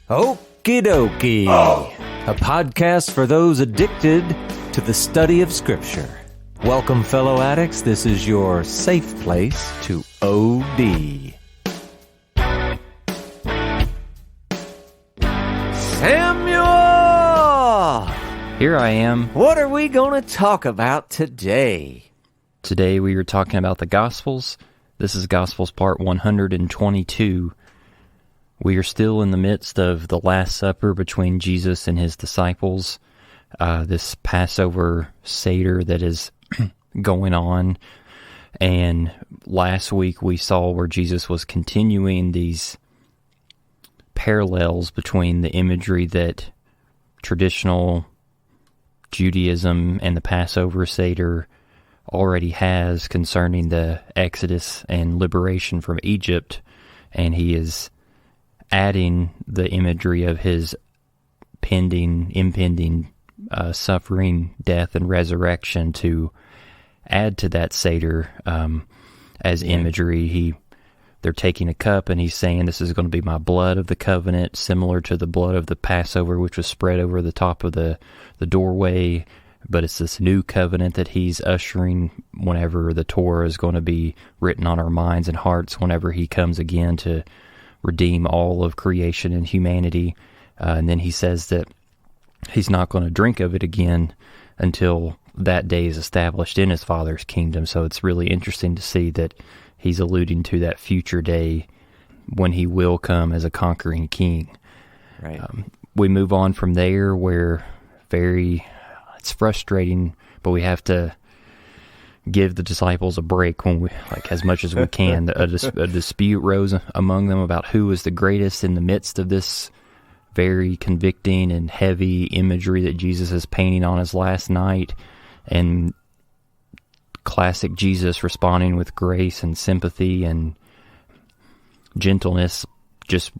Okie dokie. A podcast for those addicted to the study of Scripture. Welcome, fellow addicts. This is your safe place to OD. Samuel! Here I am. What are we going to talk about today? Today we are talking about the Gospels. This is Gospels part 122. We are still in the midst of the Last Supper between Jesus and his disciples. This Passover Seder that is going on. And last week we saw where Jesus was continuing these parallels between the imagery that traditional Judaism and the Passover Seder already has concerning the Exodus and liberation from Egypt, and he is adding the imagery of his impending suffering, death, and resurrection to add to that Seder as imagery. They're taking a cup, and he's saying, this is going to be my blood of the covenant, similar to the blood of the Passover, which was spread over the top of the doorway. But it's this new covenant that he's ushering whenever the Torah is going to be written on our minds and hearts, whenever he comes again to redeem all of creation and humanity. And then he says that he's not going to drink of it again until that day is established in his Father's kingdom. So it's really interesting to see that he's alluding to that future day when he will come as a conquering king. Right. We move on from there where it's frustrating, but we have to give the disciples a break when we, as much as we can. A dispute rose among them about who was the greatest in the midst of this very convicting and heavy imagery that Jesus is painting on his last night. And classic Jesus responding with grace and sympathy and gentleness just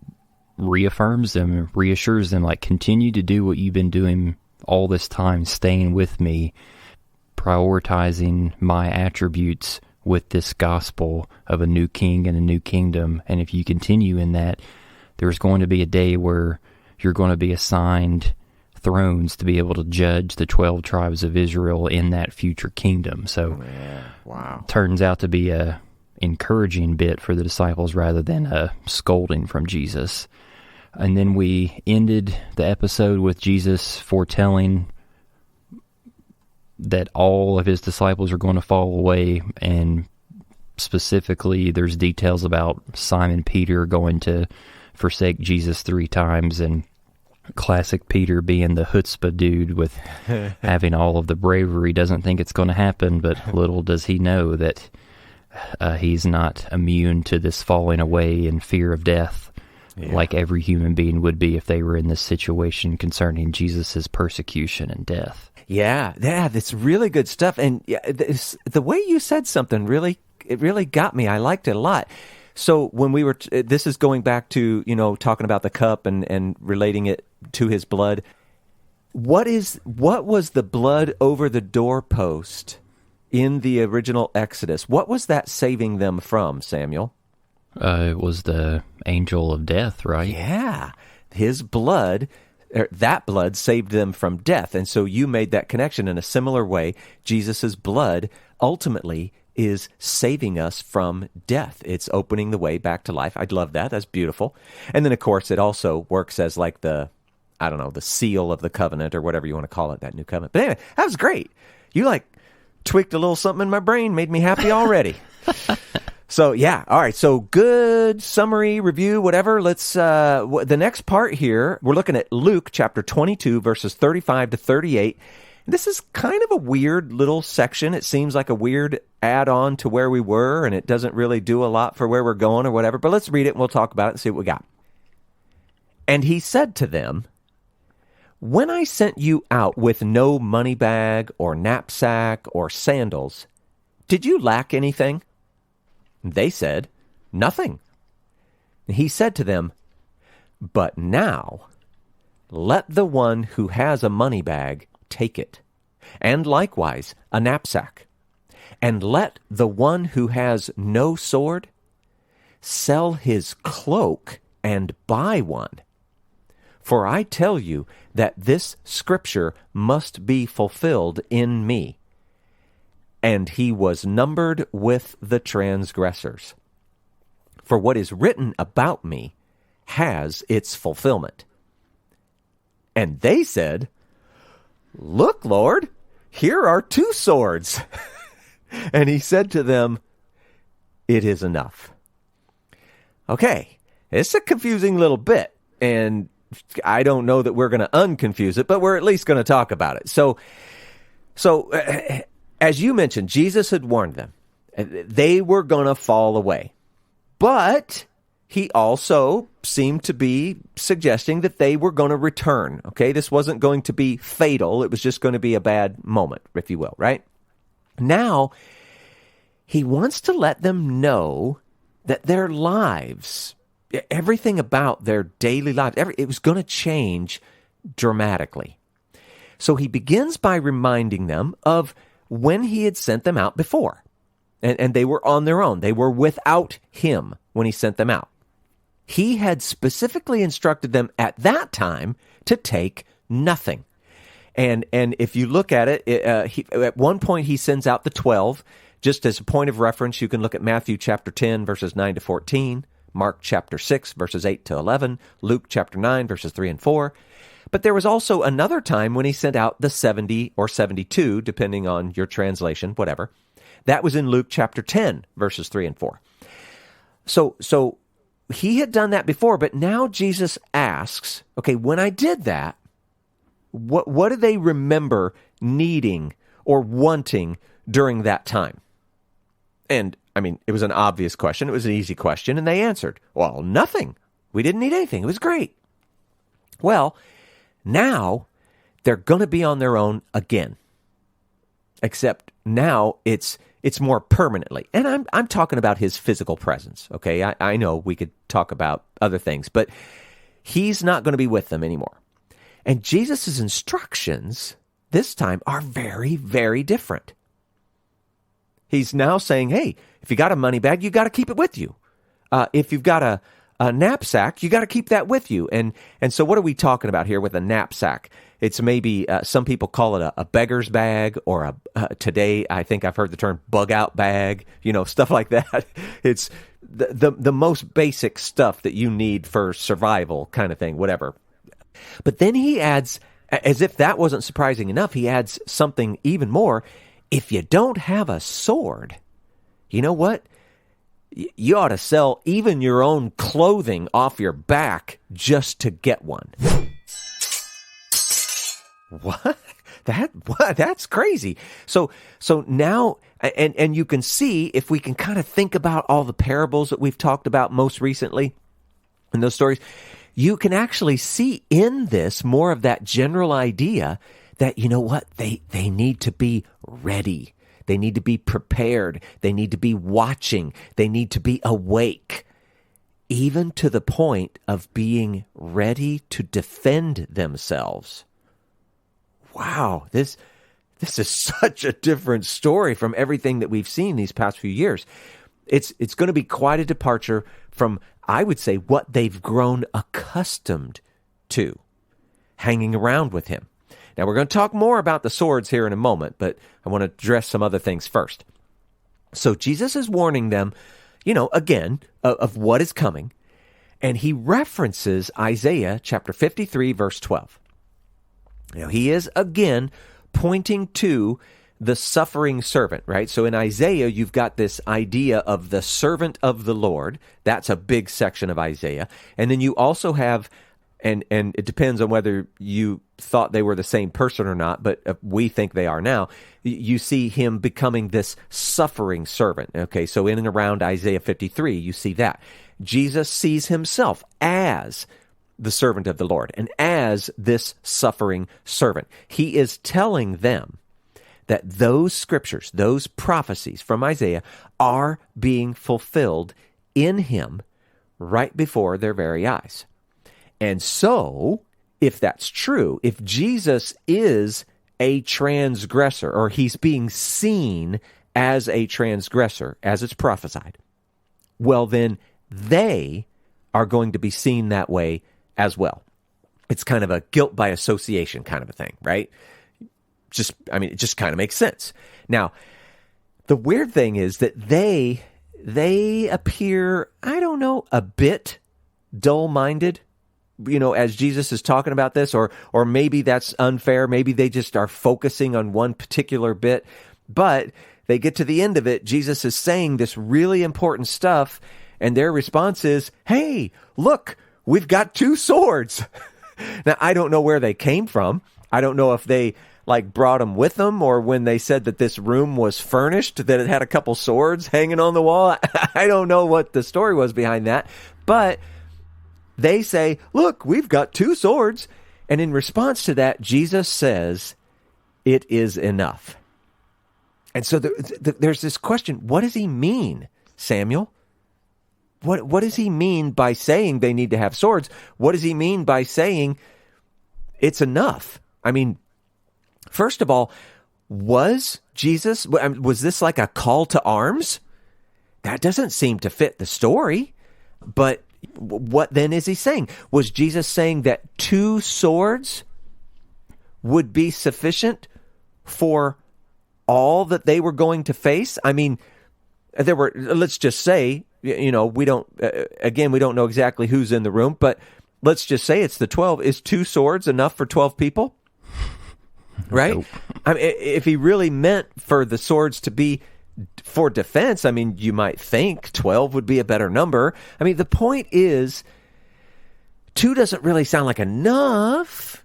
reaffirms them and reassures them, continue to do what you've been doing all this time, staying with me, prioritizing my attributes with this gospel of a new king and a new kingdom. And if you continue in that, there's going to be a day where you're going to be assigned thrones to be able to judge the 12 tribes of Israel in that future kingdom. So turns out to be a encouraging bit for the disciples rather than a scolding from Jesus. And then we ended the episode with Jesus foretelling that all of his disciples are going to fall away, and specifically there's details about Simon Peter going to forsake Jesus 3 times, and classic Peter being the chutzpah dude with having all of the bravery, doesn't think it's going to happen, but little does he know that he's not immune to this falling away and fear of death. Yeah. Like every human being would be if they were in this situation concerning Jesus' persecution and death. Yeah, that's really good stuff. And the way you said something really got me. I liked it a lot. So when we were, this is going back to, talking about the cup and relating it to his blood. What was the blood over the doorpost in the original Exodus? What was that saving them from, Samuel? It was the angel of death, right? Yeah. His blood, that blood saved them from death. And so you made that connection in a similar way. Jesus' blood ultimately is saving us from death. It's opening the way back to life. I love that. That's beautiful. And then, of course, it also works as the seal of the covenant or whatever you want to call it, that new covenant. But anyway, that was great. You tweaked a little something in my brain, made me happy already. So, yeah, all right, so good summary, review, whatever. Let's, the next part here, we're looking at Luke chapter 22, verses 35 to 38. This is kind of a weird little section. It seems like a weird add-on to where we were, and it doesn't really do a lot for where we're going or whatever. But let's read it, and we'll talk about it and see what we got. And he said to them, "When I sent you out with no money bag or knapsack or sandals, did you lack anything?" They said, "Nothing." He said to them, "But now let the one who has a money bag take it, and likewise a knapsack. And let the one who has no sword sell his cloak and buy one. For I tell you that this scripture must be fulfilled in me. And he was numbered with the transgressors. For what is written about me has its fulfillment. And they said, Look, Lord, here are 2 swords. And he said to them, It is enough. Okay, it's a confusing little bit, and I don't know that we're going to unconfuse it, but we're at least going to talk about it. So, as you mentioned, Jesus had warned them. They were going to fall away. But he also seemed to be suggesting that they were going to return. Okay, this wasn't going to be fatal. It was just going to be a bad moment, if you will, right? Now, he wants to let them know that their lives, everything about their daily lives, it was going to change dramatically. So he begins by reminding them of when he had sent them out before. And they were on their own. They were without him when he sent them out. He had specifically instructed them at that time to take nothing. And if you look at it, at one point he sends out the 12. Just as a point of reference, you can look at Matthew chapter 10, verses 9 to 14, Mark chapter 6, verses 8 to 11, Luke chapter 9, verses 3 and 4. But there was also another time when he sent out the 70 or 72, depending on your translation, whatever. That was in Luke chapter 10, verses 3 and 4. So he had done that before, but now Jesus asks, okay, when I did that, what do they remember needing or wanting during that time? And, I mean, it was an obvious question. It was an easy question, and they answered, well, nothing. We didn't need anything. It was great. Well, now they're going to be on their own again. Except now it's more permanently. And I'm talking about his physical presence, okay? I know we could talk about other things, but he's not going to be with them anymore. And Jesus' instructions this time are very, very different. He's now saying, hey, if you got a money bag, you got to keep it with you. If you've got a knapsack, you got to keep that with you. And so what are we talking about here with a knapsack? It's maybe, some people call it a beggar's bag, or today I think I've heard the term bug-out bag, stuff like that. It's the most basic stuff that you need for survival kind of thing, whatever. But then he adds, as if that wasn't surprising enough, he adds something even more. If you don't have a sword, you know what? You ought to sell even your own clothing off your back just to get one. What? That's crazy. So now, and you can see, if we can kind of think about all the parables that we've talked about most recently in those stories, you can actually see in this more of that general idea that, you know what, they need to be ready. They need to be prepared. They need to be watching. They need to be awake, even to the point of being ready to defend themselves. Wow, this is such a different story from everything that we've seen these past few years. It's going to be quite a departure from, I would say, what they've grown accustomed to, hanging around with him. Now, we're going to talk more about the swords here in a moment, but I want to address some other things first. So Jesus is warning them, again, of what is coming, and he references Isaiah chapter 53, verse 12. Now, he is, again, pointing to the suffering servant, right? So in Isaiah, you've got this idea of the servant of the Lord. That's a big section of Isaiah. And then you also have, and it depends on whether you thought they were the same person or not, but we think they are now. You see him becoming this suffering servant. Okay, so in and around Isaiah 53, you see that. Jesus sees himself as the servant of the Lord and as this suffering servant. He is telling them that those scriptures, those prophecies from Isaiah are being fulfilled in him right before their very eyes. And so, if that's true, if Jesus is a transgressor, or he's being seen as a transgressor, as it's prophesied, well then they are going to be seen that way as well. It's kind of a guilt by association kind of a thing, right? It just kind of makes sense. Now, the weird thing is that they appear, I don't know, a bit dull-minded, as Jesus is talking about this, or maybe that's unfair. Maybe they just are focusing on one particular bit. But they get to the end of it, Jesus is saying this really important stuff, and their response is, hey, look, we've got 2 swords. Now, I don't know where they came from. I don't know if they brought them with them, or when they said that this room was furnished, that it had a couple swords hanging on the wall. I don't know what the story was behind that. But they say, look, we've got 2 swords. And in response to that, Jesus says, it is enough. And so there's this question, what does he mean, Samuel? What does he mean by saying they need to have swords? What does he mean by saying it's enough? I mean, first of all, was this like a call to arms? That doesn't seem to fit the story. But what then is he saying? Was Jesus saying that 2 swords would be sufficient for all that they were going to face? I mean, there were, let's just say, we don't know exactly who's in the room, but let's just say it's the 12. Is 2 swords enough for 12 people? Right? Nope. I mean, if he really meant for the swords to be for defense, I mean, you might think 12 would be a better number. I mean, the point is, 2 doesn't really sound like enough.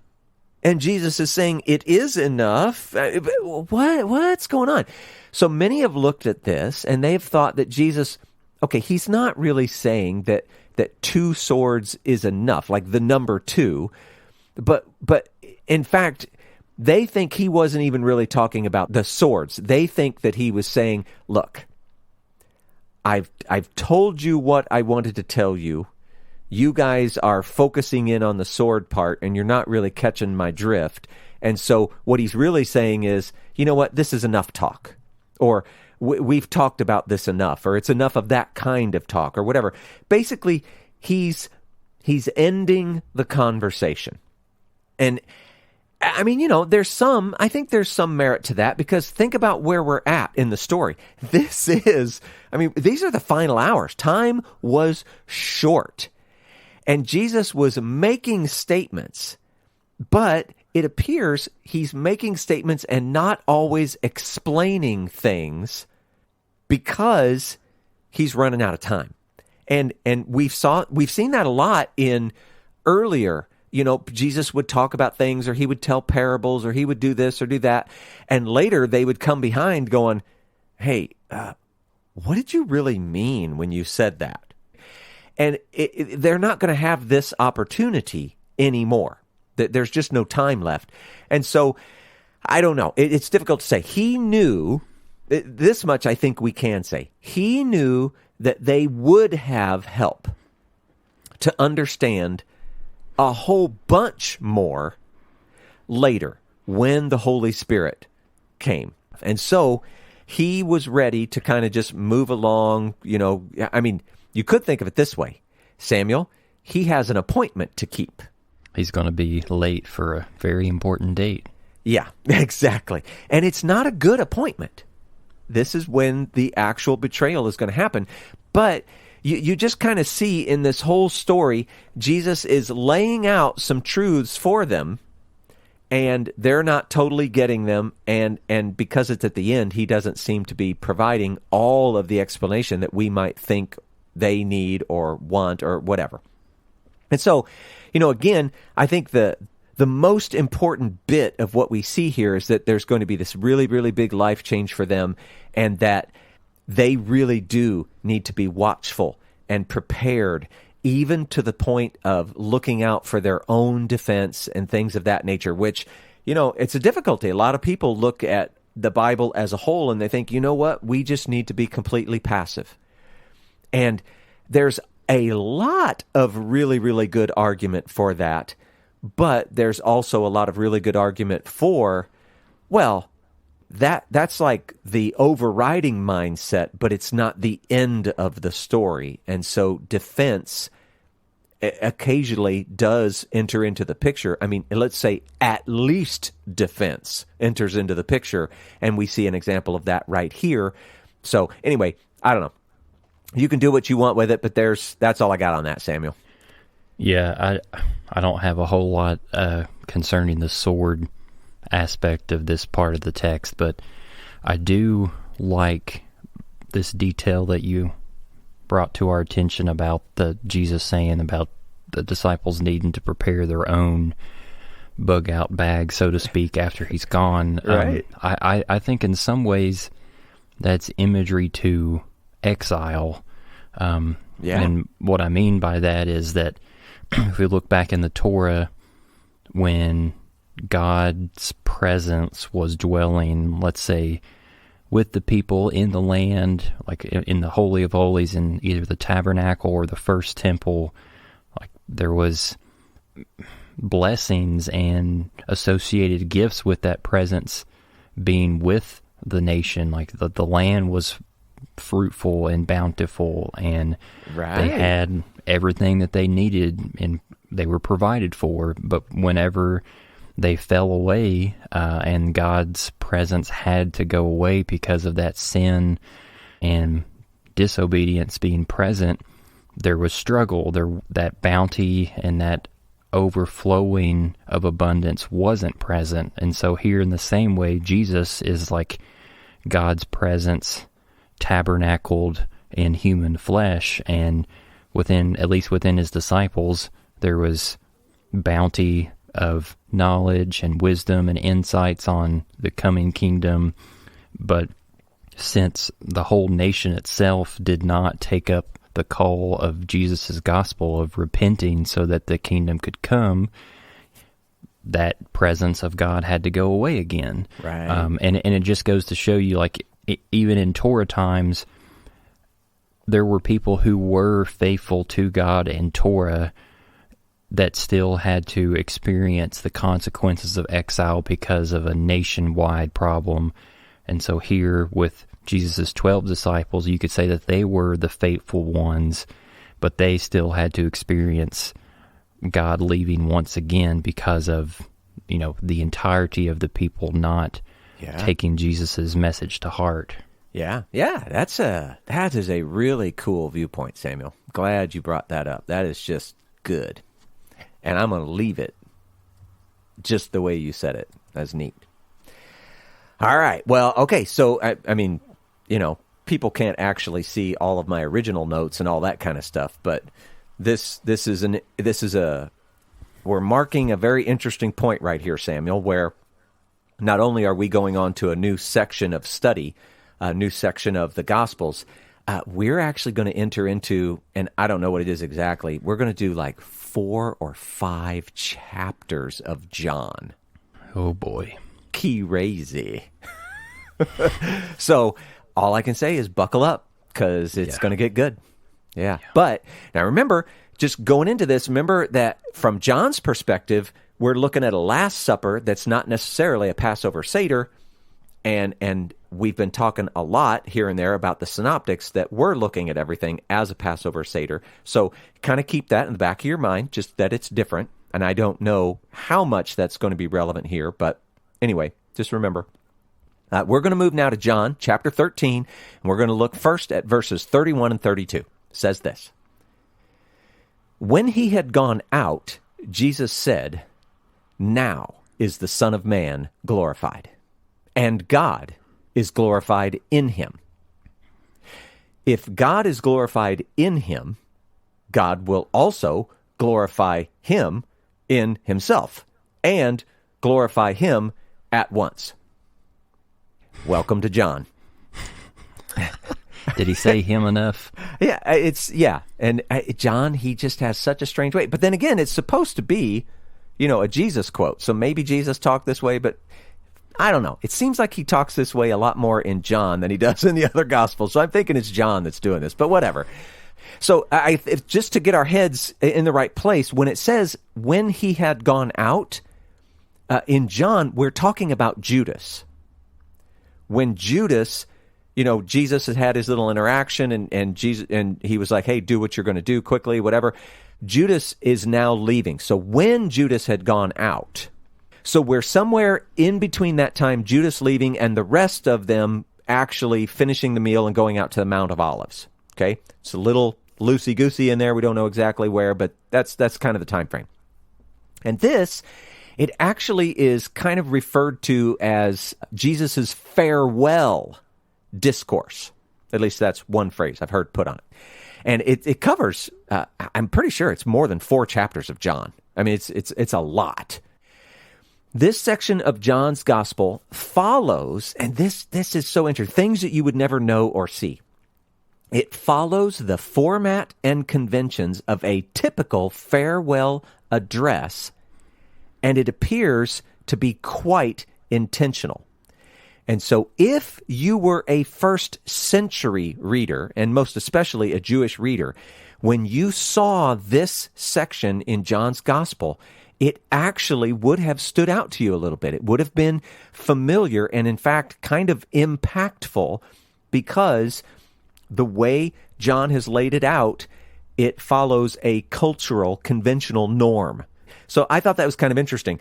And Jesus is saying it is enough. What's going on? So many have looked at this and they've thought that Jesus, okay, he's not really saying that 2 swords is enough, like the number 2. But in fact, they think he wasn't even really talking about the swords. They think that he was saying, look, I've told you what I wanted to tell you. You guys are focusing in on the sword part, and you're not really catching my drift. And so what he's really saying is, you know what, this is enough talk. Or we've talked about this enough, or it's enough of that kind of talk, or whatever. Basically, he's ending the conversation. And I mean, I think there's some merit to that, because think about where we're at in the story. These are the final hours. Time was short. And Jesus was making statements, but it appears he's making statements and not always explaining things because he's running out of time. And we've seen that a lot in earlier. Jesus would talk about things, or he would tell parables, or he would do this or do that. And later they would come behind going, hey, what did you really mean when you said that? And they're not going to have this opportunity anymore. There's just no time left. And so, I don't know. It's difficult to say. He knew, this much I think we can say, he knew that they would have help to understand a whole bunch more later when the Holy Spirit came. And so he was ready to kind of just move along. You could think of it this way. Samuel, he has an appointment to keep. He's going to be late for a very important date. Yeah, exactly. And it's not a good appointment. This is when the actual betrayal is going to happen. But you just kind of see in this whole story, Jesus is laying out some truths for them, and they're not totally getting them. And because it's at the end, he doesn't seem to be providing all of the explanation that we might think they need or want or whatever. And so, again, I think the most important bit of what we see here is that there's going to be this really, really big life change for them, and that they really do need to be watchful and prepared, even to the point of looking out for their own defense and things of that nature, which, it's a difficulty. A lot of people look at the Bible as a whole and they think, you know what, we just need to be completely passive. And there's a lot of really, really good argument for that, but there's also a lot of really good argument for, well, that's like the overriding mindset, but it's not the end of the story. And so defense occasionally does enter into the picture. I mean, let's say at least defense enters into the picture, and we see an example of that right here. So anyway, I don't know. You can do what you want with it, but that's all I got on that, Samuel. Yeah, I don't have a whole lot concerning the sword aspect of this part of the text, but I do like this detail that you brought to our attention about Jesus saying about the disciples needing to prepare their own bug out bag, so to speak, after he's gone. Right. I think in some ways that's imagery to exile. And what I mean by that is that if we look back in the Torah, when God's presence was dwelling, let's say, with the people in the land, like in the Holy of Holies, in either the tabernacle or the first temple, like there was blessings and associated gifts with that presence being with the nation. Like the land was fruitful and bountiful, and they had everything that they needed and they were provided for. But whenever they fell away, and God's presence had to go away because of that sin and disobedience being present, there was struggle. That bounty and that overflowing of abundance wasn't present. And so here in the same way, Jesus is like God's presence tabernacled in human flesh, and at least within his disciples, there was bounty of knowledge and wisdom and insights on the coming kingdom. But since the whole nation itself did not take up the call of Jesus' gospel of repenting so that the kingdom could come, that presence of God had to go away again. Right. And it just goes to show you, like, even in Torah times, there were people who were faithful to God in Torah that still had to experience the consequences of exile because of a nationwide problem. And so here with Jesus' 12 disciples, you could say that they were the faithful ones, but they still had to experience God leaving once again because of, the entirety of the people not taking Jesus' message to heart. Yeah, that is a really cool viewpoint, Samuel. Glad you brought that up. That is just good. And I'm going to leave it just the way you said it. That's neat. All right. Well, okay. So, I mean, people can't actually see all of my original notes and all that kind of stuff, but we're marking a very interesting point right here, Samuel, where not only are we going on to a new section of study, a new section of the Gospels, we're actually going to enter into, and I don't know what it is exactly, we're going to do like 4 or 5 chapters of John. Oh boy. Crazy. So all I can say is buckle up, because it's going to get good. Yeah. But now remember, just going into this, remember that from John's perspective, we're looking at a Last Supper that's not necessarily a Passover Seder, and we've been talking a lot here and there about the synoptics that we're looking at everything as a Passover Seder. So kind of keep that in the back of your mind, just that it's different. And I don't know how much that's going to be relevant here, but anyway, just remember. We're going to move now to John chapter 13, and we're going to look first at verses 31 and 32. It says this: When he had gone out, Jesus said, "Now is the Son of Man glorified, and God is glorified in him. If God is glorified in him, God will also glorify him in himself, and glorify him at once." Welcome to John. Did he say him enough? Yeah. And John, he just has such a strange way. But then again, it's supposed to be, a Jesus quote. So maybe Jesus talked this way, but I don't know. It seems like he talks this way a lot more in John than he does in the other Gospels. So I'm thinking it's John that's doing this, but whatever. So just to get our heads in the right place, when it says when he had gone out, in John, we're talking about Judas. When Judas, Jesus had his little interaction, and Jesus, and he was like, "Hey, do what you're going to do quickly," whatever. Judas is now leaving. So when Judas had gone out, so we're somewhere in between that time, Judas leaving and the rest of them actually finishing the meal and going out to the Mount of Olives. Okay? It's a little loosey-goosey in there. We don't know exactly where, but that's kind of the time frame. And this, it actually is kind of referred to as Jesus' farewell discourse. At least that's one phrase I've heard put on it. And it covers, I'm pretty sure it's more than 4 chapters of John. I mean, it's a lot. This section of John's gospel follows, and this is so interesting, things that you would never know or see. It follows the format and conventions of a typical farewell address, and it appears to be quite intentional. And so if you were a first century reader, and most especially a Jewish reader, when you saw this section in John's gospel, it actually would have stood out to you a little bit. It would have been familiar and, in fact, kind of impactful because the way John has laid it out, it follows a cultural, conventional norm. So I thought that was kind of interesting.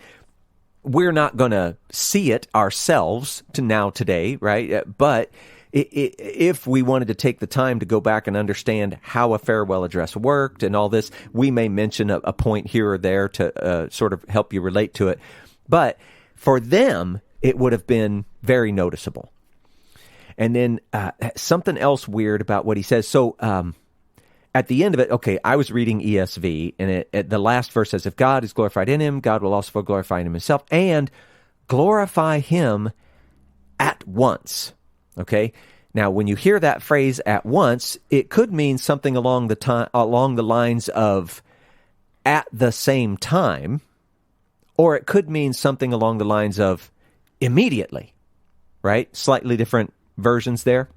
We're not going to see it ourselves today, right? But if we wanted to take the time to go back and understand how a farewell address worked and all this, we may mention a point here or there to sort of help you relate to it. But for them, it would have been very noticeable. And then something else weird about what he says. So at the end of it, okay, I was reading ESV, and the last verse says, if God is glorified in him, God will also glorify him himself and glorify him at once. Okay? Now, when you hear that phrase at once, it could mean something along the lines of at the same time, or it could mean something along the lines of immediately, right? Slightly different versions there.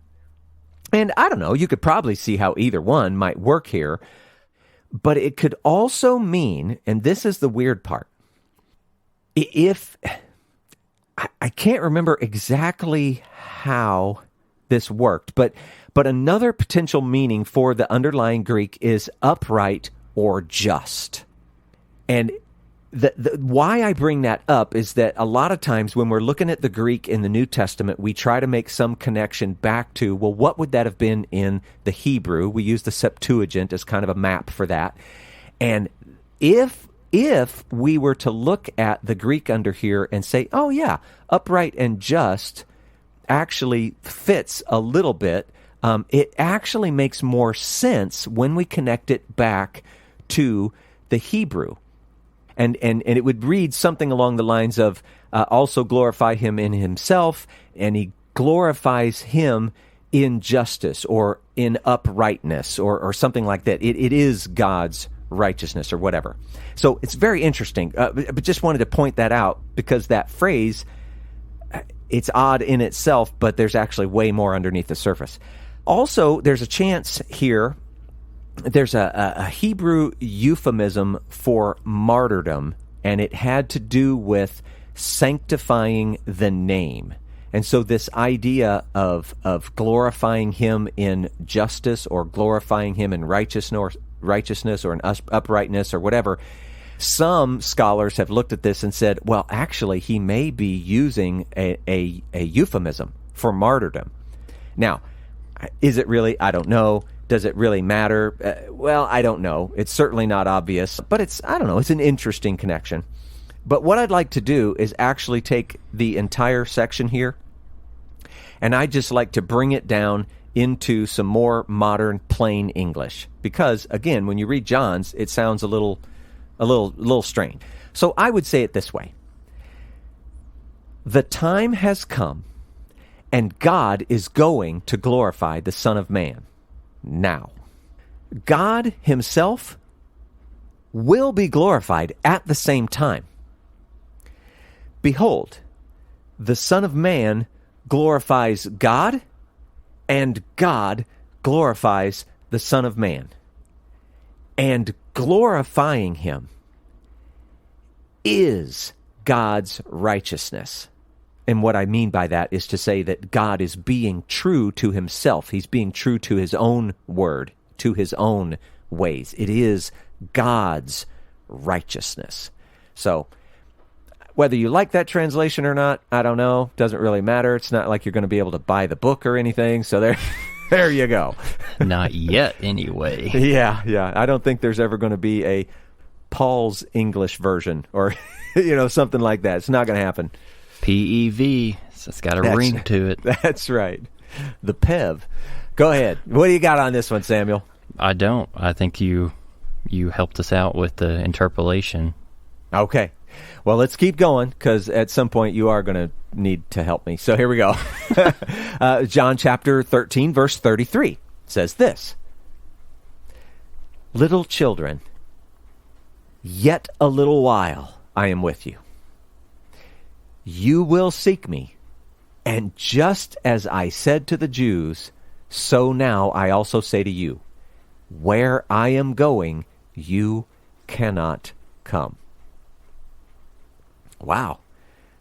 And I don't know, you could probably see how either one might work here, but it could also mean, and this is the weird part, if I can't remember exactly how this worked, but another potential meaning for the underlying Greek is upright or just. And the why I bring that up is that a lot of times when we're looking at the Greek in the New Testament, we try to make some connection back to, well, what would that have been in the Hebrew? We use the Septuagint as kind of a map for that. And if we were to look at the Greek under here and say, oh yeah, upright and just actually fits a little bit, it actually makes more sense when we connect it back to the Hebrew. And it would read something along the lines of also glorify him in himself, and he glorifies him in justice or in uprightness or something like that. It is God's righteousness or whatever. So it's very interesting, but just wanted to point that out because that phrase, it's odd in itself, but there's actually way more underneath the surface. Also, there's a chance here. There's a Hebrew euphemism for martyrdom, and it had to do with sanctifying the name. And so this idea of glorifying him in justice or glorifying him in righteousness or in uprightness or whatever, some scholars have looked at this and said, well, actually, he may be using a euphemism for martyrdom. Now, is it really? I don't know. Does it really matter? Well, I don't know. It's certainly not obvious, but it's an interesting connection. But what I'd like to do is actually take the entire section here, and I'd just like to bring it down into some more modern, plain English. Because, again, when you read John's, it sounds a little strange. So I would say it this way. The time has come, and God is going to glorify the Son of Man. Now, God himself will be glorified at the same time. Behold, the Son of Man glorifies God, and God glorifies the Son of Man. And glorifying him is God's righteousness. And what I mean by that is to say that God is being true to himself. He's being true to his own word, to his own ways. It is God's righteousness. So, whether you like that translation or not, I don't know. Doesn't really matter. It's not like you're going to be able to buy the book or anything. So there you go. Not yet, anyway. Yeah. I don't think there's ever going to be a Paul's English version or, something like that. It's not going to happen. PEV. So it's got a ring to it. That's right. The PEV. Go ahead. What do you got on this one, Samuel? I don't. I think you helped us out with the interpolation. Okay. Well, let's keep going, because at some point you are going to need to help me. So here we go. John chapter 13, verse 33 says this: "Little children, yet a little while I am with you. You will seek me, and just as I said to the Jews, so now I also say to you, where I am going, you cannot come." Wow.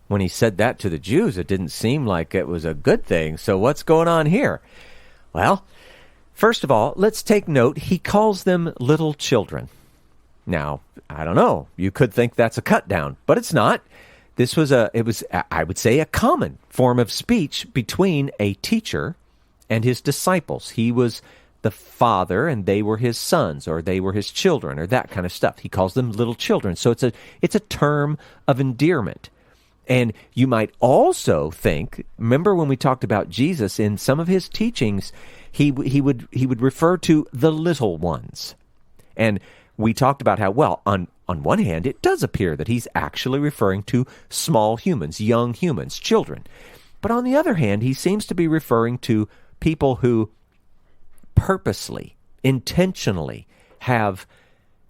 When he said that to the Jews, it didn't seem like it was a good thing. So what's going on here? Well, first of all, let's take note. He calls them little children. Now, I don't know. You could think that's a cut down, but it's not. I would say, a common form of speech between a teacher and his disciples. He was the father and they were his sons, or they were his children, or that kind of stuff. He calls them little children. So it's a term of endearment. And you might also think, remember when we talked about Jesus, in some of his teachings, he would refer to the little ones. And we talked about how, well, on one hand, it does appear that he's actually referring to small humans, young humans, children. But on the other hand, he seems to be referring to people who purposely, intentionally have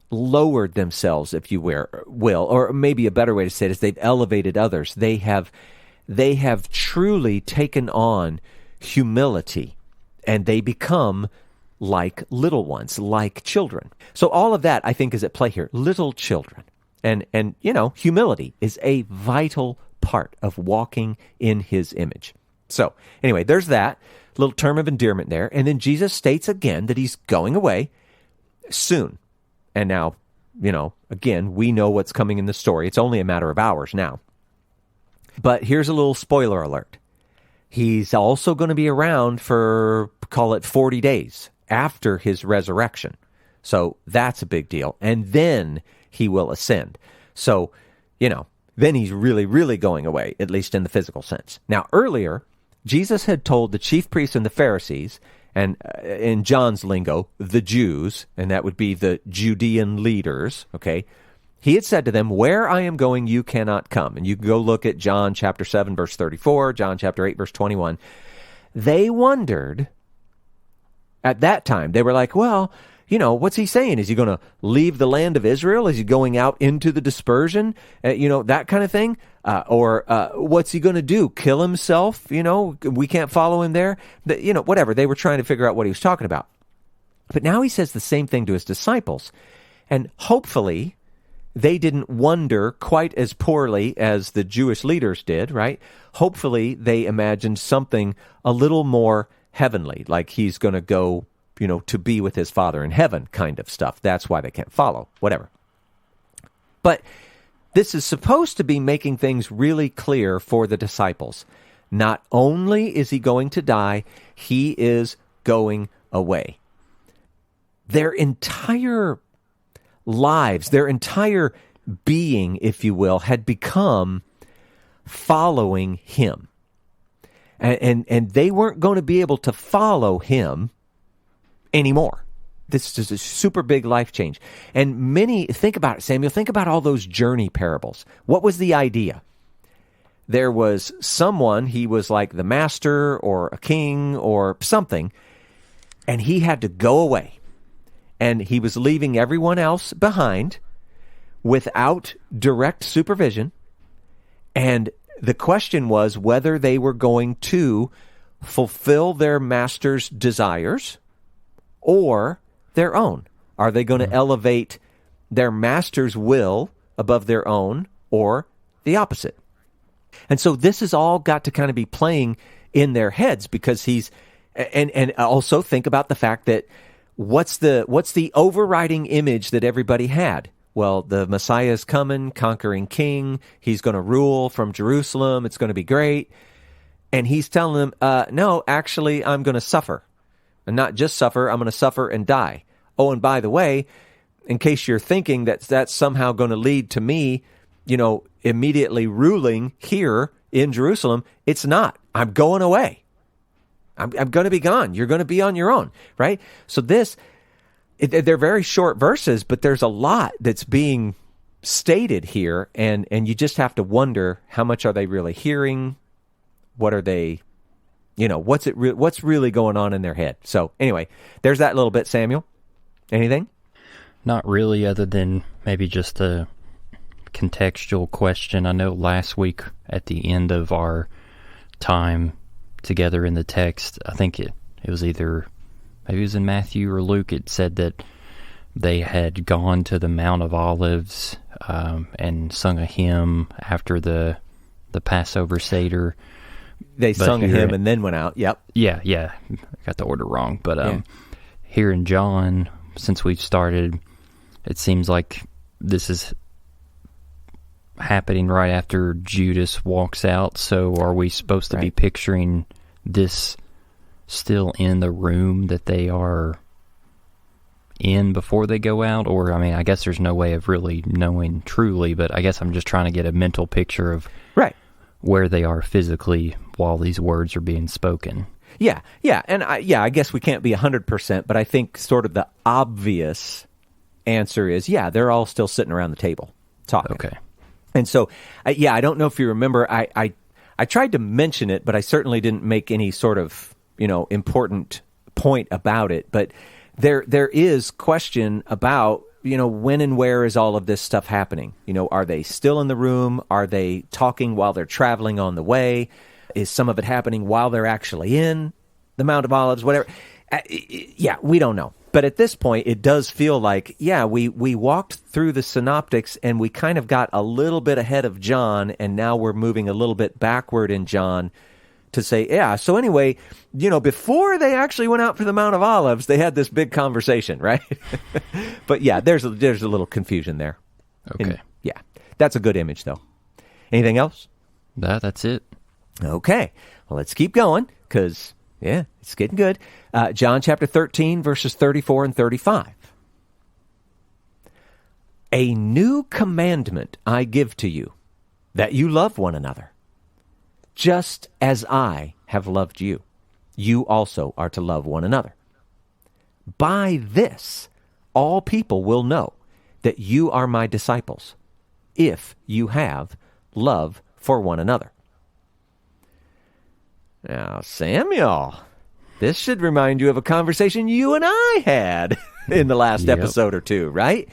lowered themselves, if you will, or maybe a better way to say it is they've elevated others. They have truly taken on humility, and they become like little ones, like children. So all of that, I think, is at play here. Little children. And humility is a vital part of walking in his image. So anyway, there's that little term of endearment there. And then Jesus states again that he's going away soon. And now, again, we know what's coming in the story. It's only a matter of hours now. But here's a little spoiler alert. He's also going to be around for, call it 40 days after his resurrection. So that's a big deal. And then he will ascend. So, then he's really, really going away, at least in the physical sense. Now, earlier, Jesus had told the chief priests and the Pharisees, and in John's lingo, the Jews, and that would be the Judean leaders, okay? He had said to them, where I am going, you cannot come. And you can go look at John chapter 7, verse 34, John chapter 8, verse 21. They wondered, at that time, they were like, well, what's he saying? Is he going to leave the land of Israel? Is he going out into the dispersion? That kind of thing? Or what's he going to do? Kill himself? We can't follow him there? Whatever. They were trying to figure out what he was talking about. But now he says the same thing to his disciples. And hopefully they didn't wonder quite as poorly as the Jewish leaders did, right? Hopefully they imagined something a little more heavenly, like he's going to go to be with his Father in heaven kind of stuff. That's why they can't follow, whatever. But this is supposed to be making things really clear for the disciples. Not only is he going to die, he is going away. Their entire lives, their entire being, if you will, had become following him. And they weren't going to be able to follow him anymore. This is a super big life change. And think about it, Samuel, think about all those journey parables. What was the idea? There was someone, he was like the master or a king or something, and he had to go away. And he was leaving everyone else behind without direct supervision. And the question was whether they were going to fulfill their master's desires or their own. Are they going to elevate their master's will above their own, or the opposite? And so this has all got to kind of be playing in their heads, because and also think about the fact that what's the overriding image that everybody had? Well, the Messiah is coming, conquering king. He's going to rule from Jerusalem. It's going to be great. And he's telling them, no, actually, I'm going to suffer. And not just suffer, I'm going to suffer and die. Oh, and by the way, in case you're thinking that that's somehow going to lead to me, immediately ruling here in Jerusalem, it's not. I'm going away. I'm going to be gone. You're going to be on your own, right? So they're very short verses, but there's a lot that's being stated here, and you just have to wonder, how much are they really hearing? What are they, what's really going on in their head? So anyway, there's that little bit, Samuel. Anything? Not really, other than maybe just a contextual question. I know last week at the end of our time together in the text, I think it was either, maybe it was in Matthew or Luke, it said that they had gone to the Mount of Olives and sung a hymn after the Passover Seder. They sung a hymn and then went out. Yep. Yeah. Got the order wrong. But here in John, since we've started, it seems like this is happening right after Judas walks out. So are we supposed to be picturing this still in the room that they are in before they go out? Or, I guess there's no way of really knowing truly, but I guess I'm just trying to get a mental picture of where they are physically while these words are being spoken. Yeah. And I guess we can't be 100%, but I think sort of the obvious answer is, they're all still sitting around the table talking. Okay. And so, I don't know if you remember, I tried to mention it, but I certainly didn't make any sort of, important point about it. But there is question about, when and where is all of this stuff happening? Are they still in the room? Are they talking while they're traveling on the way? Is some of it happening while they're actually in the Mount of Olives? Whatever. We don't know. But at this point, it does feel like, we walked through the synoptics and we kind of got a little bit ahead of John, and now we're moving a little bit backward in John to say, so anyway, before they actually went out for the Mount of Olives, they had this big conversation, right? But there's a little confusion there. Okay. And, that's a good image, though. Anything else? That's it. Okay. Well, let's keep going, because, it's getting good. John chapter 13, verses 34 and 35. A new commandment I give to you, that you love one another. Just as I have loved you, you also are to love one another. By this, all people will know that you are my disciples, if you have love for one another. Now, Samuel, this should remind you of a conversation you and I had in the last episode or two, right?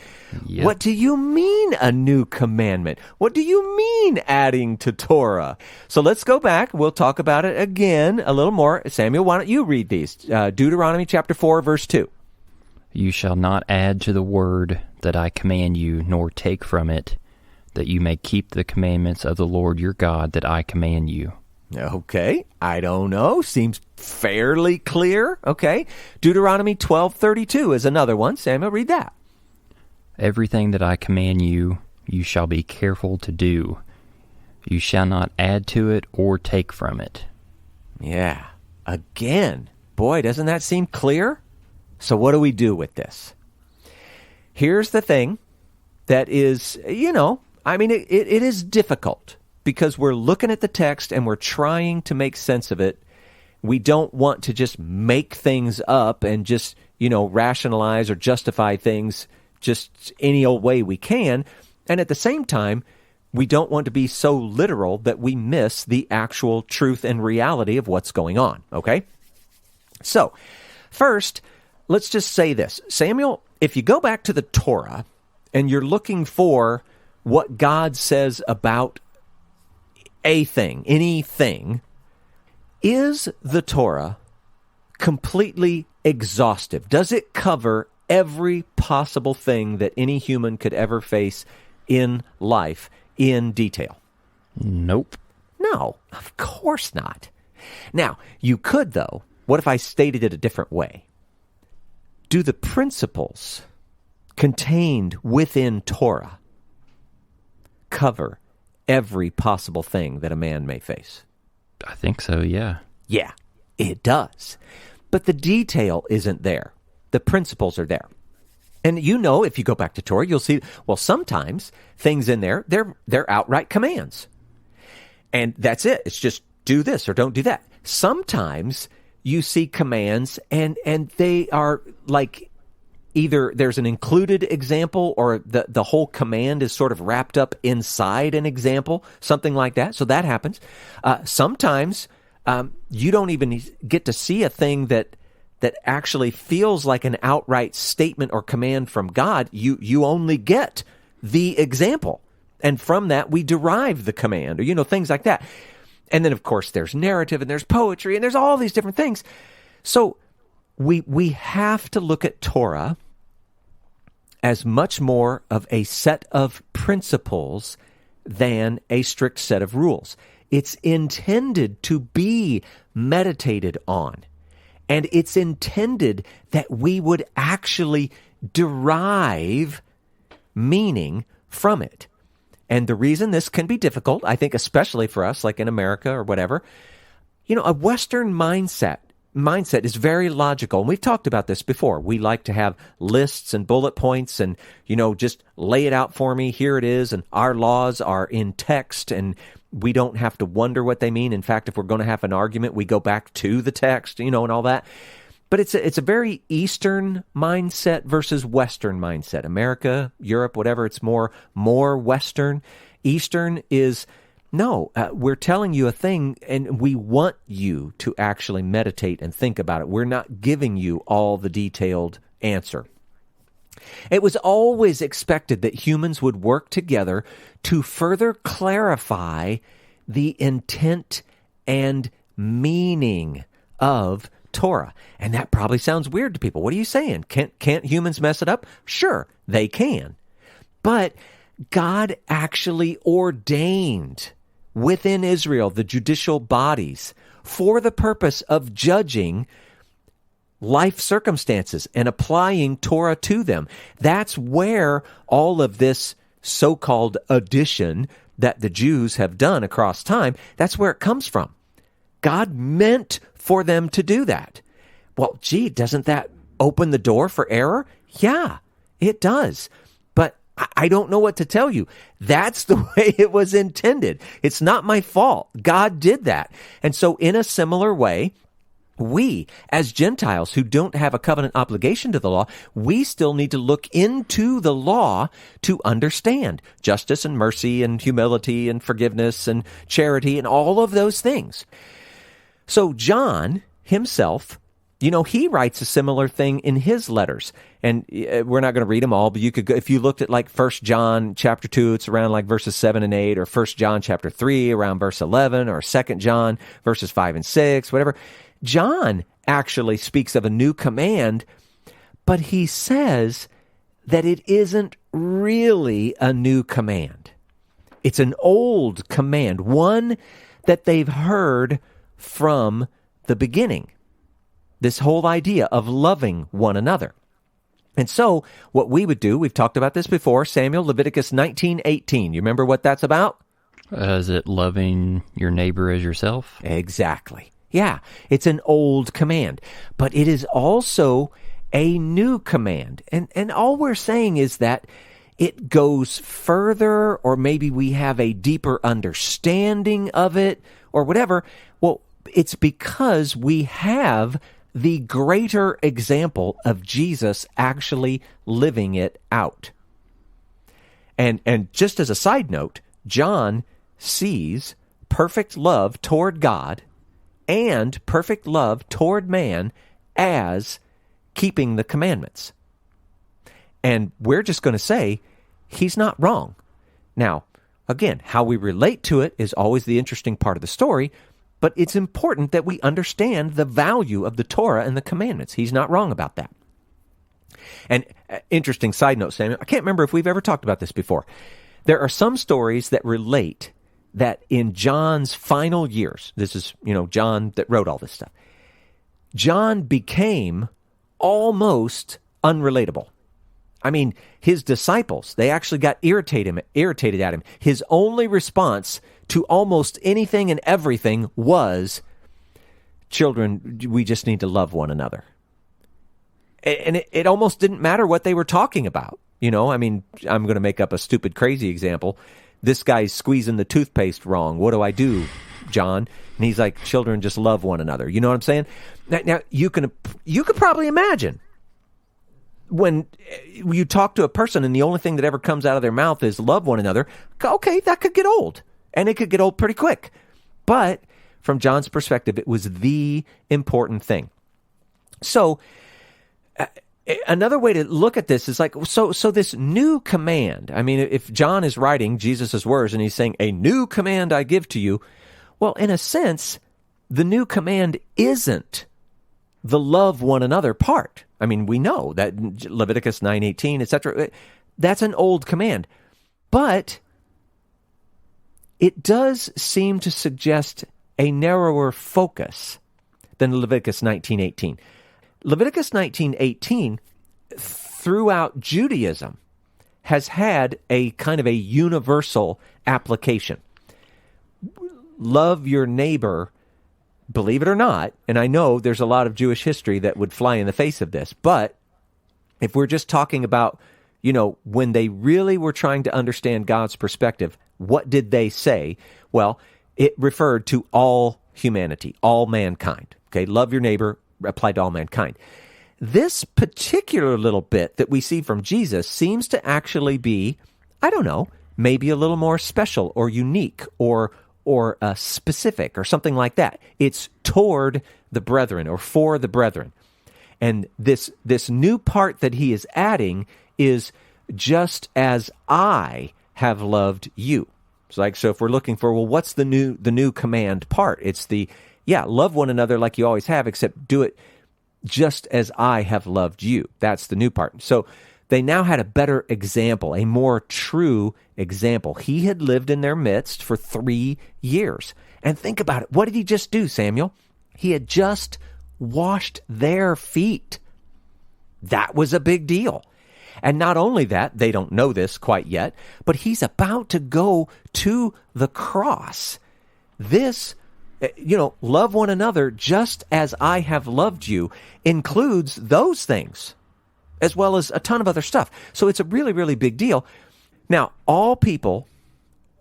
Yep. What do you mean a new commandment? What do you mean adding to Torah? So let's go back. We'll talk about it again a little more. Samuel, why don't you read these? Deuteronomy chapter 4, verse 2. You shall not add to the word that I command you, nor take from it, that you may keep the commandments of the Lord your God that I command you. Okay, I don't know. Seems fairly clear. Okay, Deuteronomy 12:32 is another one. Samuel, read that. Everything that I command you, you shall be careful to do. You shall not add to it or take from it. Yeah, again. Boy, doesn't that seem clear? So what do we do with this? Here's the thing that is, it is difficult. Because we're looking at the text and we're trying to make sense of it. We don't want to just make things up and just, rationalize or justify things just any old way we can. And at the same time, we don't want to be so literal that we miss the actual truth and reality of what's going on, okay? So, first, let's just say this. Samuel, if you go back to the Torah and you're looking for what God says about anything, is the Torah completely exhaustive? Does it cover every possible thing that any human could ever face in life in detail? Nope. No, of course not. Now, you could, though. What if I stated it a different way? Do the principles contained within Torah cover every possible thing that a man may face? I think so, yeah. Yeah, it does. But the detail isn't there. The principles are there. And if you go back to Torah, you'll see, well, sometimes things in there, they're outright commands. And that's it. It's just do this or don't do that. Sometimes you see commands and they are like either there's an included example or the whole command is sort of wrapped up inside an example, something like that. So that happens. Sometimes you don't even get to see a thing that actually feels like an outright statement or command from God. You only get the example. And from that, we derive the command, or, things like that. And then, of course, there's narrative and there's poetry and there's all these different things. So we have to look at Torah as much more of a set of principles than a strict set of rules. It's intended to be meditated on. And it's intended that we would actually derive meaning from it. And the reason this can be difficult, I think especially for us, like in America or whatever, a Western mindset is very logical. And we've talked about this before. We like to have lists and bullet points and, just lay it out for me. Here it is. And our laws are in text and we don't have to wonder what they mean. In fact, if we're going to have an argument, we go back to the text, and all that. But it's a very Eastern mindset versus Western mindset. America, Europe, whatever, it's more Western. Eastern is, no, we're telling you a thing, and we want you to actually meditate and think about it. We're not giving you all the detailed answer. It was always expected that humans would work together to further clarify the intent and meaning of Torah. And that probably sounds weird to people. What are you saying? Can't humans mess it up? Sure, they can. But God actually ordained within Israel the judicial bodies for the purpose of judging life circumstances and applying Torah to them. That's where all of this so-called addition that the Jews have done across time, that's where it comes from. God meant for them to do that. Well, gee, doesn't that open the door for error? Yeah, it does. But I don't know what to tell you. That's the way it was intended. It's not my fault. God did that. And so in a similar way, we, as Gentiles who don't have a covenant obligation to the law, we still need to look into the law to understand justice and mercy and humility and forgiveness and charity and all of those things. So John himself, he writes a similar thing in his letters. And we're not going to read them all, but you could go, if you looked at like 1 John chapter 2, it's around like verses 7 and 8, or 1 John chapter 3, around verse 11, or 2 John verses 5 and 6, whatever. John actually speaks of a new command, but he says that it isn't really a new command. It's an old command, one that they've heard from the beginning. This whole idea of loving one another. And so what we would do, we've talked about this before, Samuel, Leviticus 19:18. You remember what that's about? Is it loving your neighbor as yourself? Exactly. Yeah, it's an old command, but it is also a new command. And all we're saying is that it goes further, or maybe we have a deeper understanding of it, or whatever. Well, it's because we have the greater example of Jesus actually living it out. And just as a side note, John sees perfect love toward God and perfect love toward man as keeping the commandments. And we're just going to say he's not wrong. Now, again, how we relate to it is always the interesting part of the story, but it's important that we understand the value of the Torah and the commandments. He's not wrong about that. And interesting side note, Samuel, I can't remember if we've ever talked about this before. There are some stories that relate that in John's final years, this is, John that wrote all this stuff, John became almost unrelatable. I mean, his disciples, they actually got irritated at him. His only response to almost anything and everything was, children, we just need to love one another. And it almost didn't matter what they were talking about. I mean, I'm going to make up a stupid, crazy example. This guy's squeezing the toothpaste wrong. What do I do, John? And he's like, children, just love one another. You know what I'm saying? Now you could probably imagine when you talk to a person and the only thing that ever comes out of their mouth is love one another. Okay, that could get old, and it could get old pretty quick. But from John's perspective, it was the important thing. So another way to look at this is like, so this new command, I mean, if John is writing Jesus' words and he's saying, a new command I give to you, well, in a sense, the new command isn't the love one another part. I mean, we know that Leviticus 9:18, etc., that's an old command. But it does seem to suggest a narrower focus than Leviticus 19:18. Leviticus 19:18, throughout Judaism, has had a kind of a universal application. Love your neighbor, believe it or not, and I know there's a lot of Jewish history that would fly in the face of this, but if we're just talking about, when they really were trying to understand God's perspective, what did they say? Well, it referred to all humanity, all mankind. Okay, love your neighbor, applied to all mankind. This particular little bit that we see from Jesus seems to actually be, I don't know, maybe a little more special or unique or specific or something like that. It's toward the brethren or for the brethren. And this new part that he is adding is just as I have loved you. So if we're looking for, well, what's the new command part? It's love one another like you always have, except do it just as I have loved you. That's the new part. So they now had a better example, a more true example. He had lived in their midst for 3 years. And think about it. What did he just do, Samuel? He had just washed their feet. That was a big deal. And not only that, they don't know this quite yet, but he's about to go to the cross. This, love one another just as I have loved you includes those things, as well as a ton of other stuff. So it's a really, really big deal. Now,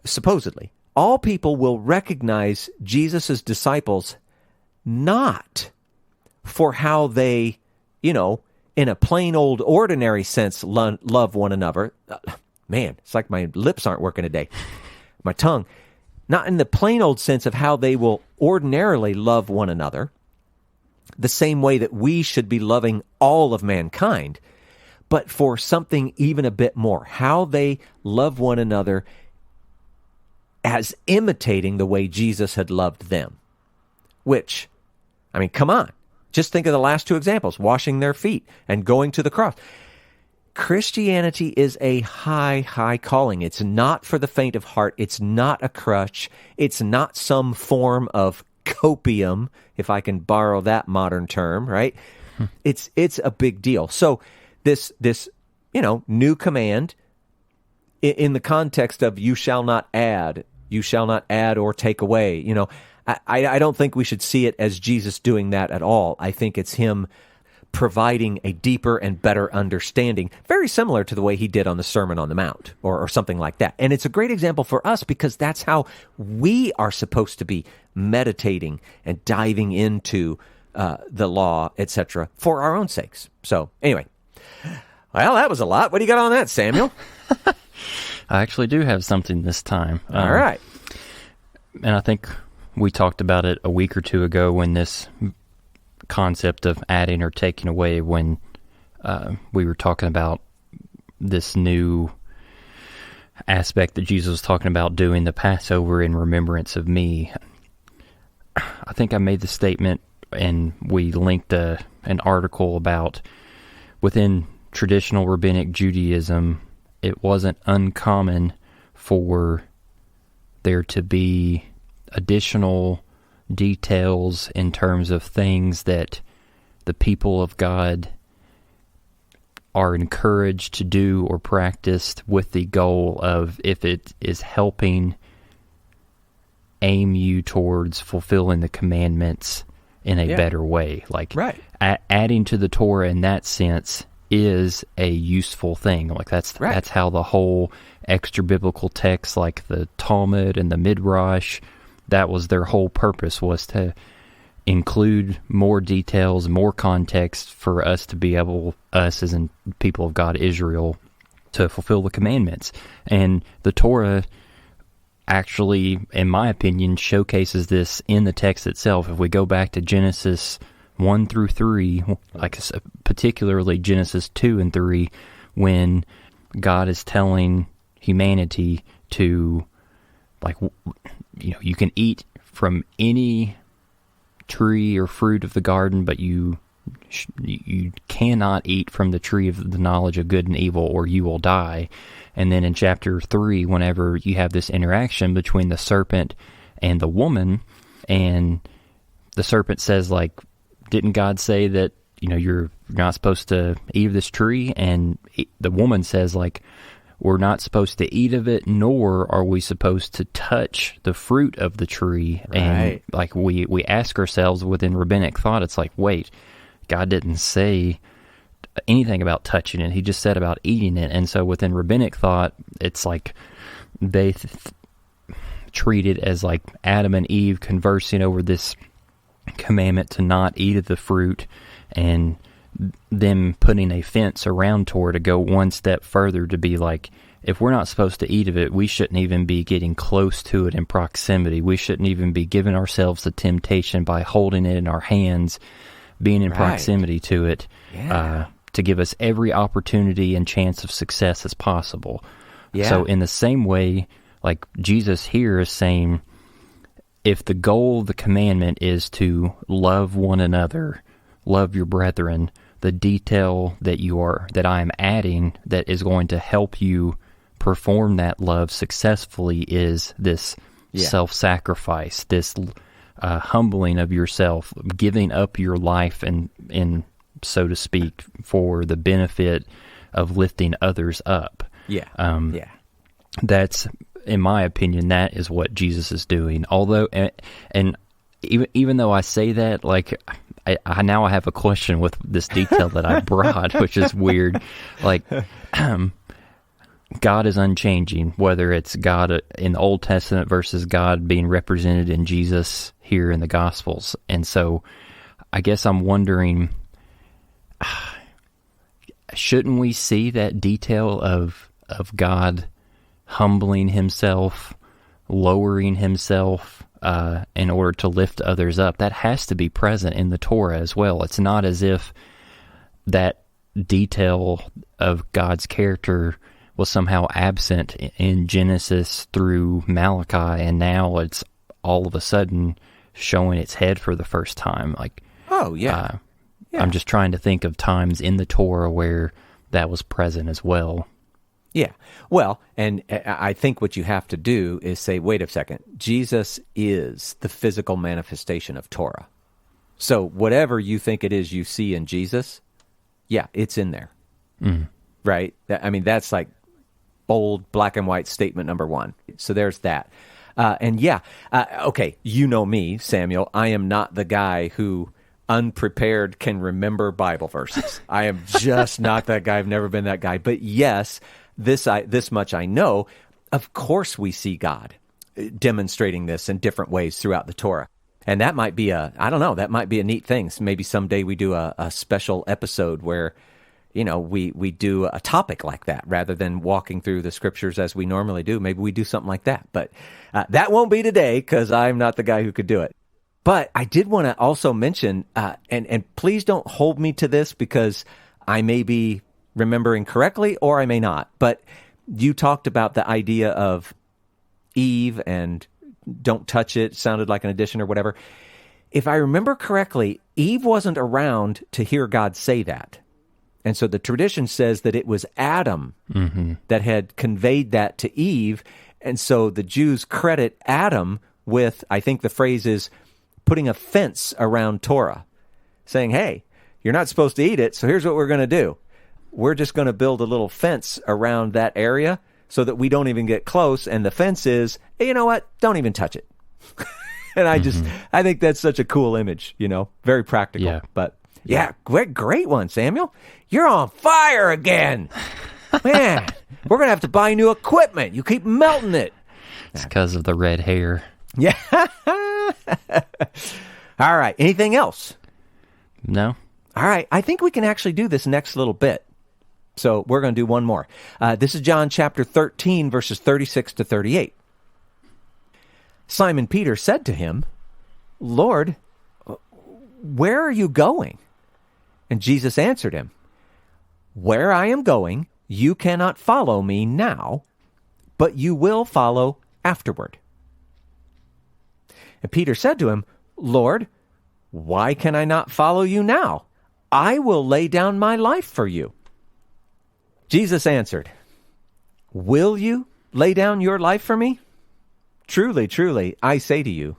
supposedly, all people will recognize Jesus' disciples not for how they, in a plain old ordinary sense, love one another. Man, it's like my lips aren't working today. My tongue. Not in the plain old sense of how they will ordinarily love one another, the same way that we should be loving all of mankind, but for something even a bit more, how they love one another as imitating the way Jesus had loved them. Which, I mean, come on. Just think of the last two examples, washing their feet and going to the cross. Christianity is a high, high calling. It's not for the faint of heart. It's not a crutch. It's not some form of copium, if I can borrow that modern term, right? It's a big deal. So this new command in the context of you shall not add or take away, I don't think we should see it as Jesus doing that at all. I think it's him providing a deeper and better understanding, very similar to the way he did on the Sermon on the Mount or something like that. And it's a great example for us because that's how we are supposed to be meditating and diving into the law, etc., for our own sakes. So anyway, well, that was a lot. What do you got on that, Samuel? I actually do have something this time. All right. And I think we talked about it a week or two ago when this concept of adding or taking away, when we were talking about this new aspect that Jesus was talking about, doing the Passover in remembrance of me. I think I made the statement, and we linked an article about within traditional rabbinic Judaism, it wasn't uncommon for there to be additional details in terms of things that the people of God are encouraged to do or practiced with the goal of, if it is helping aim you towards fulfilling the commandments in a better way. Like, right. Adding to the Torah in that sense is a useful thing. Like, that's how the whole extra biblical texts, like the Talmud and the Midrash, that was their whole purpose, was to include more details, more context for us to be able, us as in people of God, Israel, to fulfill the commandments. And the Torah actually, in my opinion, showcases this in the text itself. If we go back to Genesis 1 through 3, like particularly Genesis 2 and 3, when God is telling humanity to, like, you can eat from any tree or fruit of the garden, but you cannot eat from the tree of the knowledge of good and evil, or you will die. And then in chapter 3, whenever you have this interaction between the serpent and the woman, and the serpent says, like, didn't God say that, you're not supposed to eat of this tree? And the woman says, like, we're not supposed to eat of it, nor are we supposed to touch the fruit of the tree. Right. And like we ask ourselves within rabbinic thought, it's like, wait, God didn't say anything about touching it. He just said about eating it. And so within rabbinic thought, it's like they treat it as like Adam and Eve conversing over this commandment to not eat of the fruit, and them putting a fence around Torah to go one step further, to be like, if we're not supposed to eat of it, we shouldn't even be getting close to it in proximity. We shouldn't even be giving ourselves the temptation by holding it in our hands, being in proximity to it, to give us every opportunity and chance of success as possible. Yeah. So in the same way, like Jesus here is saying, if the goal of the commandment is to love one another, love your brethren, the detail that I am adding that is going to help you perform that love successfully is this self-sacrifice, this humbling of yourself, giving up your life and so to speak, for the benefit of lifting others up. That's, in my opinion, that is what Jesus is doing. Although, and even though I say that, like, I now have a question with this detail that I brought, which is weird. Like, God is unchanging, whether it's God in the Old Testament versus God being represented in Jesus here in the Gospels. And so I guess I'm wondering, shouldn't we see that detail of God humbling himself, lowering himself, in order to lift others up? That has to be present in the Torah as well. It's not as if that detail of God's character was somehow absent in Genesis through Malachi, and now it's all of a sudden showing its head for the first time. Like, I'm just trying to think of times in the Torah where that was present as well. Yeah. Well, and I think what you have to do is say, wait a second, Jesus is the physical manifestation of Torah. So whatever you think it is you see in Jesus, it's in there. Mm. Right? I mean, that's like bold, black and white statement number one. So there's that. Okay, you know me, Samuel. I am not the guy who unprepared can remember Bible verses. I am just not that guy. I've never been that guy. But yes, this much I know. Of course we see God demonstrating this in different ways throughout the Torah. And that might be that might be a neat thing. So maybe someday we do a special episode where, we do a topic like that rather than walking through the scriptures as we normally do. Maybe we do something like that. But that won't be today because I'm not the guy who could do it. But I did want to also mention, and please don't hold me to this because I may be remembering correctly or I may not, but you talked about the idea of Eve and don't touch it, sounded like an addition or whatever. If I remember correctly, Eve wasn't around to hear God say that. And so the tradition says that it was Adam that had conveyed that to Eve. And so the Jews credit Adam with, I think the phrase is, putting a fence around Torah, saying, hey, you're not supposed to eat it, so here's what we're going to do. we're just going to build a little fence around that area so that we don't even get close. And the fence is, hey, you know what? Don't even touch it. And I think that's such a cool image, very practical. Yeah. But yeah, great one, Samuel. You're on fire again. Man, we're going to have to buy new equipment. You keep melting it. It's because of the red hair. Yeah. All right. Anything else? No. All right. I think we can actually do this next little bit. So we're going to do one more. This is John chapter 13, verses 36 to 38. Simon Peter said to him, Lord, where are you going? And Jesus answered him, where I am going, you cannot follow me now, but you will follow afterward. And Peter said to him, Lord, why can I not follow you now? I will lay down my life for you. Jesus answered, will you lay down your life for me? Truly, truly, I say to you,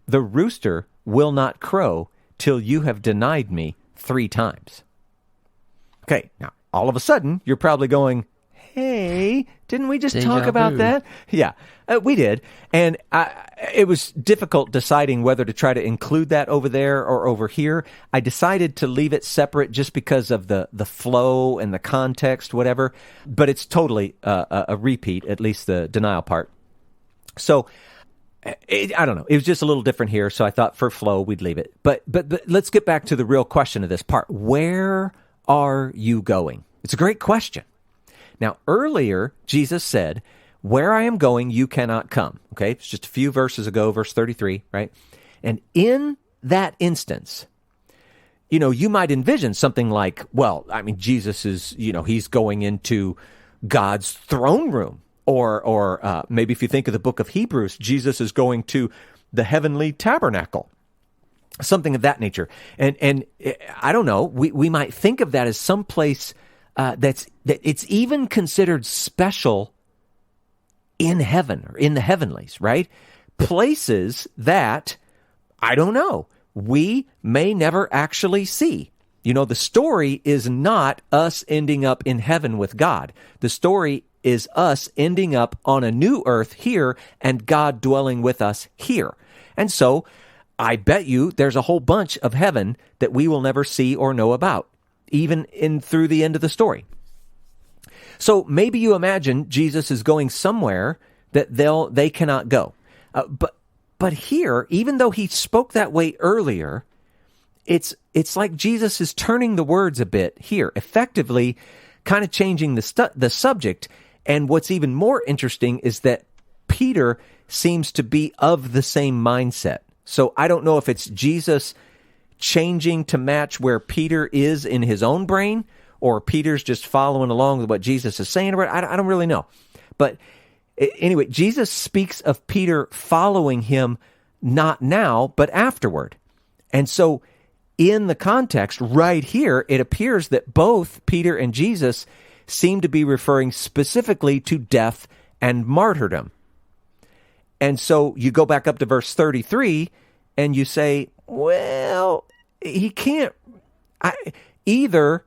the rooster will not crow till you have denied me 3 times. Okay, now, all of a sudden, you're probably going, hey, didn't we just talk about that? Yeah, we did. And it was difficult deciding whether to try to include that over there or over here. I decided to leave it separate just because of the flow and the context, whatever. But it's totally a repeat, at least the denial part. So, I don't know. It was just a little different here, so I thought for flow, we'd leave it. But let's get back to the real question of this part. Where are you going? It's a great question. Now, earlier, Jesus said, where I am going, you cannot come. Okay, it's just a few verses ago, verse 33, right? And in that instance, you might envision something like, well, I mean, Jesus is, he's going into God's throne room. Or maybe if you think of the book of Hebrews, Jesus is going to the heavenly tabernacle, something of that nature. And I don't know, we might think of that as some place that it's even considered special in heaven or in the heavenlies, right? Places that, I don't know, we may never actually see. The story is not us ending up in heaven with God. The story is us ending up on a new earth here and God dwelling with us here. And so I bet you there's a whole bunch of heaven that we will never see or know about, even through the end of the story. So maybe you imagine Jesus is going somewhere that they cannot go. But here, even though he spoke that way earlier, it's like Jesus is turning the words a bit here, effectively kind of changing the subject. And what's even more interesting is that Peter seems to be of the same mindset. So I don't know if it's Jesus changing to match where Peter is in his own brain, or Peter's just following along with what Jesus is saying. I don't really know. But anyway, Jesus speaks of Peter following him not now, but afterward. And so in the context right here, it appears that both Peter and Jesus seem to be referring specifically to death and martyrdom. And so you go back up to verse 33 and you say, well, he can't, either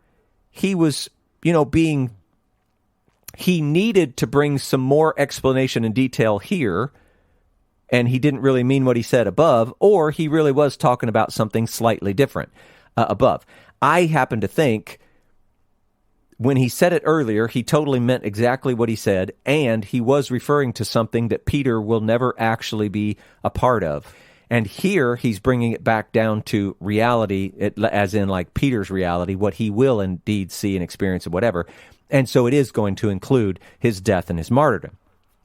he was, he needed to bring some more explanation and detail here, and he didn't really mean what he said above, or he really was talking about something slightly different above. I happen to think when he said it earlier, he totally meant exactly what he said, and he was referring to something that Peter will never actually be a part of. And here, he's bringing it back down to reality, as in like Peter's reality, what he will indeed see and experience and whatever. And so it is going to include his death and his martyrdom.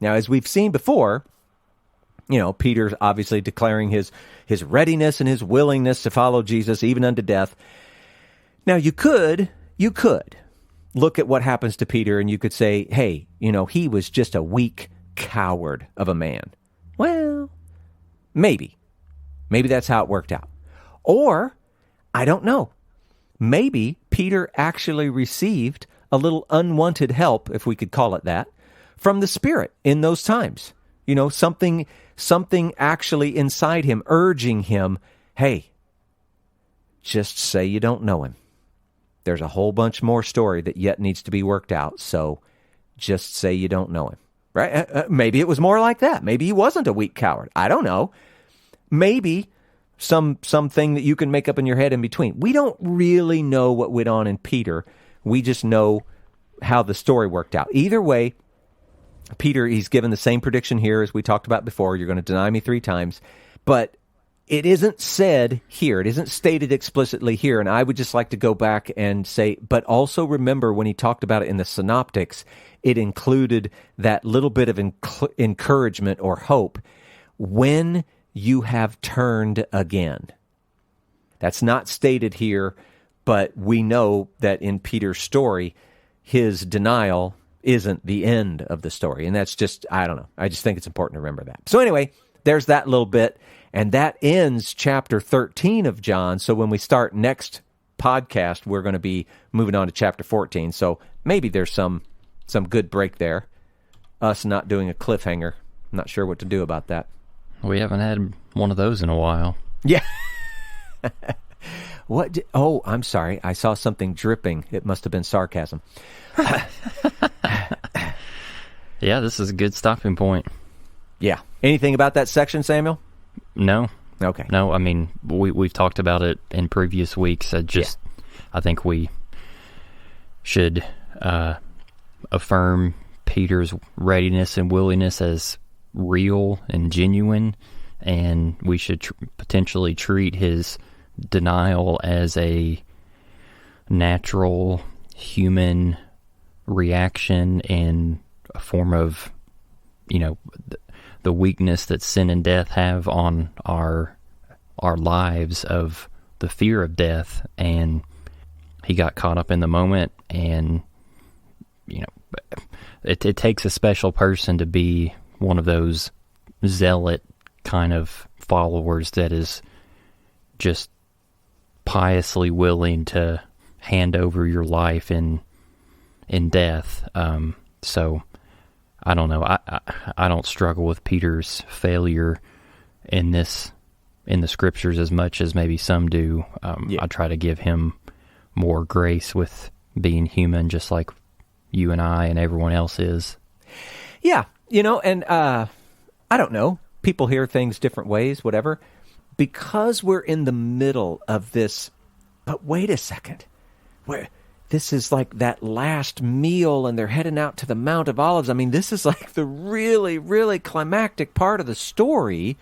Now, as we've seen before, Peter's obviously declaring his readiness and his willingness to follow Jesus even unto death. Now, you could look at what happens to Peter and you could say, hey, he was just a weak coward of a man. Well, maybe that's how it worked out. Or, I don't know, maybe Peter actually received a little unwanted help, if we could call it that, from the Spirit in those times. Something actually inside him urging him, hey, just say you don't know him. There's a whole bunch more story that yet needs to be worked out, so just say you don't know him. Right? Maybe it was more like that. Maybe he wasn't a weak coward. I don't know. Maybe something that you can make up in your head in between. We don't really know what went on in Peter. We just know how the story worked out. Either way, Peter, he's given the same prediction here as we talked about before. You're going to deny me 3 times. But it isn't said here. It isn't stated explicitly here. And I would just like to go back and say, but also remember when he talked about it in the Synoptics, it included that little bit of encouragement or hope. When you have turned again. That's not stated here, but we know that in Peter's story, his denial isn't the end of the story. And that's just, I don't know. I just think it's important to remember that. So anyway, there's that little bit. And that ends chapter 13 of John. So when we start next podcast, we're going to be moving on to chapter 14. So maybe there's some good break there. Us not doing a cliffhanger. I'm not sure what to do about that. We haven't had one of those in a while. Yeah. I'm sorry. I saw something dripping. It must have been sarcasm. Yeah, this is a good stopping point. Yeah. Anything about that section, Samuel? No. Okay. No, I mean, we've talked about it in previous weeks. I think we should affirm Peter's readiness and willingness as real and genuine, and we should potentially treat his denial as a natural human reaction and a form of, the weakness that sin and death have on our lives, of the fear of death. And he got caught up in the moment, and it takes a special person to be one of those zealot kind of followers that is just piously willing to hand over your life in death. So I don't know. I don't struggle with Peter's failure in the scriptures as much as maybe some do. I try to give him more grace with being human, just like you and I and everyone else is. Yeah. And I don't know. People hear things different ways, whatever. Because we're in the middle of this, but wait a second. This is like that last meal and they're heading out to the Mount of Olives. I mean, this is like the really, really climactic part of the story.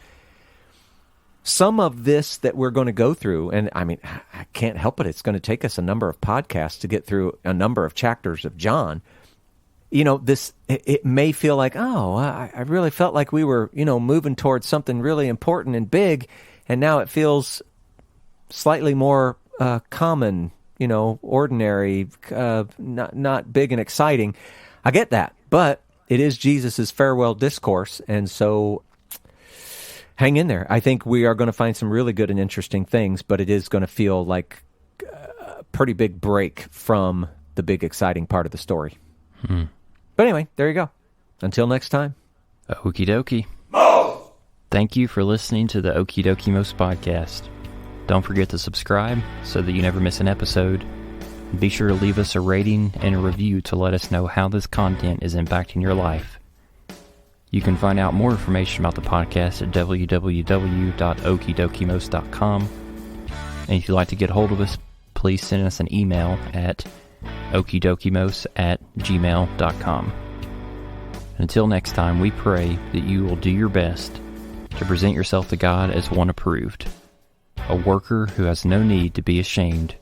Some of this that we're going to go through, and I mean, I can't help it. It's going to take us a number of podcasts to get through a number of chapters of John. It may feel like, I really felt like we were, moving towards something really important and big, and now it feels slightly more common, ordinary, not big and exciting. I get that, but it is Jesus's farewell discourse, and so hang in there. I think we are going to find some really good and interesting things, but it is going to feel like a pretty big break from the big exciting part of the story. But anyway, there you go. Until next time. Okie dokie. Thank you for listening to the Okie Dokie Most podcast. Don't forget to subscribe so that you never miss an episode. Be sure to leave us a rating and a review to let us know how this content is impacting your life. You can find out more information about the podcast at www.okiedokimos.com. And if you'd like to get a hold of us, please send us an email at okidokimos@gmail.com. Until next time, we pray that you will do your best to present yourself to God as one approved, a worker who has no need to be ashamed,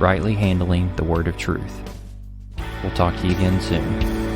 rightly handling the word of truth. We'll talk to you again soon.